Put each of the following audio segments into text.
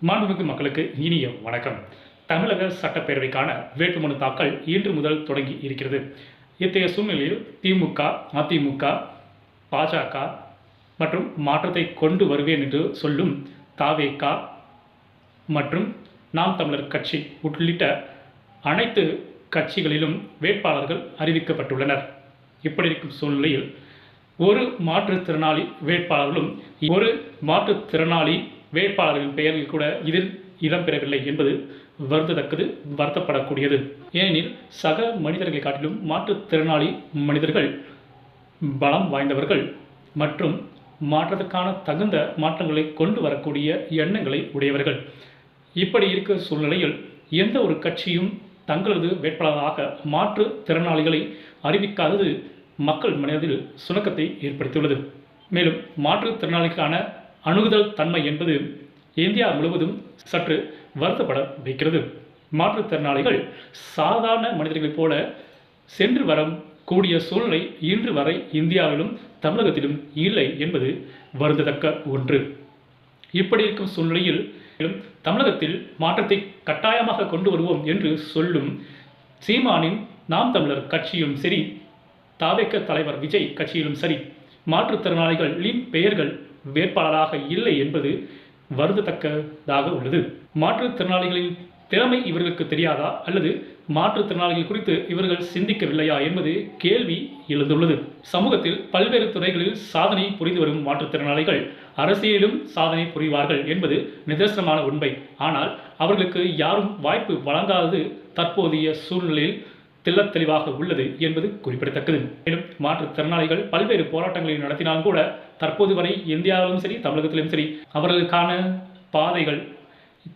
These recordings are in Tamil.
மாண்புமிகு மக்களுக்கு இனிய வணக்கம். தமிழக சட்டப்பேரவைக்கான வேட்புமனு தாக்கல் இன்று முதல் தொடங்கி இருக்கிறது. இத்தகைய சூழ்நிலையில் திமுக, அதிமுக, பாஜக மற்றும் மாற்றத்தை கொண்டு வருவேன் என்று சொல்லும் தவேக மற்றும் நாம் தமிழர் கட்சி உள்ளிட்ட அனைத்து கட்சிகளிலும் வேட்பாளர்கள் அறிவிக்கப்பட்டுள்ளனர். இப்படி இருக்கும் சூழ்நிலையில் ஒரு மாற்றுத்திறனாளி வேட்பாளர்களின் பெயர்கள் கூட இதில் இடம்பெறவில்லை என்பது வருத்தப்படக்கூடியது. ஏனெனில் சக மனிதர்களை காட்டிலும் மாற்றுத்திறனாளி மனிதர்கள் பலம் வாய்ந்தவர்கள் மற்றும் மாற்றத்துக்கான தகுந்த மாற்றங்களை கொண்டு வரக்கூடிய எண்ணங்களை உடையவர்கள். இப்படி இருக்க சூழ்நிலையில் எந்த ஒரு கட்சியும் தங்களது வேட்பாளராக மாற்றுத்திறனாளிகளை அறிவிக்காதது மக்கள் மனதில் சுணக்கத்தை ஏற்படுத்தியுள்ளது. மேலும் மாற்றுத்திறனாளிக்கான அணுகுதல் தன்மை என்பது இந்தியா முழுவதும் சற்று வருத்தப்பட வைக்கிறது. மாற்றுத்திறனாளிகள் சாதாரண மனிதர்களைப் போல சென்று வரக்கூடிய சூழ்நிலை இன்று வரை இந்தியாவிலும் தமிழகத்திலும் இல்லை என்பது வருந்தத்தக்க ஒன்று. இப்படி இருக்கும் சூழ்நிலையில் தமிழகத்தில் மாற்றத்தை கட்டாயமாக கொண்டு வருவோம் என்று சொல்லும் சீமானின் நாம் தமிழர் கட்சியும் சரி, தவேக தலைவர் விஜய் கட்சியிலும் சரி, மாற்றுத்திறனாளிகளின் பெயர்கள் வேட்பாளராக இல்லை என்பது வருந்தத்தக்கதாக உள்ளது. மாற்றுத்திறனாளிகளின் திறமை இவர்களுக்கு தெரியாதா அல்லது மாற்றுத்திறனாளிகள் குறித்து இவர்கள் சிந்திக்கவில்லையா என்பது கேள்வி எழுந்துள்ளது. சமூகத்தில் பல்வேறு துறைகளில் சாதனை புரிந்து வரும் மாற்றுத்திறனாளிகள் அரசியலிலும் சாதனை புரிவார்கள் என்பது நிதர்சனமான உண்மை. ஆனால் அவர்களுக்கு யாரும் வாய்ப்பு வழங்காதது தற்போதைய சூழ்நிலையில் தெளிவாக உள்ளது என்பது குறிப்பிடத்தக்கது. மேலும் மாற்றுத்திறனாளிகள் பல்வேறு போராட்டங்களை நடத்தினாலும் கூட தற்போது வரை இந்தியாவிலும் சரி தமிழகத்திலும் சரி அவர்களுக்கான பாதைகள்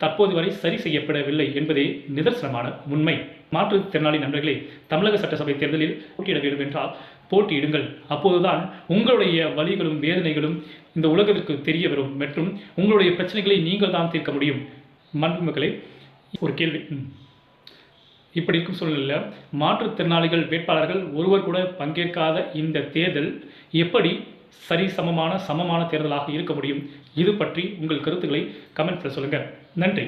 தற்போது வரை சரி செய்யப்படவில்லை என்பதே நிதர்சனமான உண்மை. மாற்றுத்திறனாளி நண்பர்களே, தமிழக சட்டசபை தேர்தலில் போட்டியிட வேண்டும் என்றால் போட்டியிடுங்கள். அப்போதுதான் உங்களுடைய வலிகளும் வேதனைகளும் இந்த உலகத்திற்கு தெரிய வரும் மற்றும் உங்களுடைய பிரச்சனைகளை நீங்கள் தான் தீர்க்க முடியும். மாண்புமிகு ஒரு கேள்வி, இப்படி இருக்கும் சூழ்நிலையில் மாற்றுத்திறனாளிகள் வேட்பாளர்கள் ஒருவர் கூட பங்கேற்காத இந்த தேர்தல் எப்படி சமமான தேர்தலாக இருக்க முடியும்? இது பற்றி உங்கள் கருத்துக்களை கமெண்ட்ஸில் சொல்லுங்கள். நன்றி.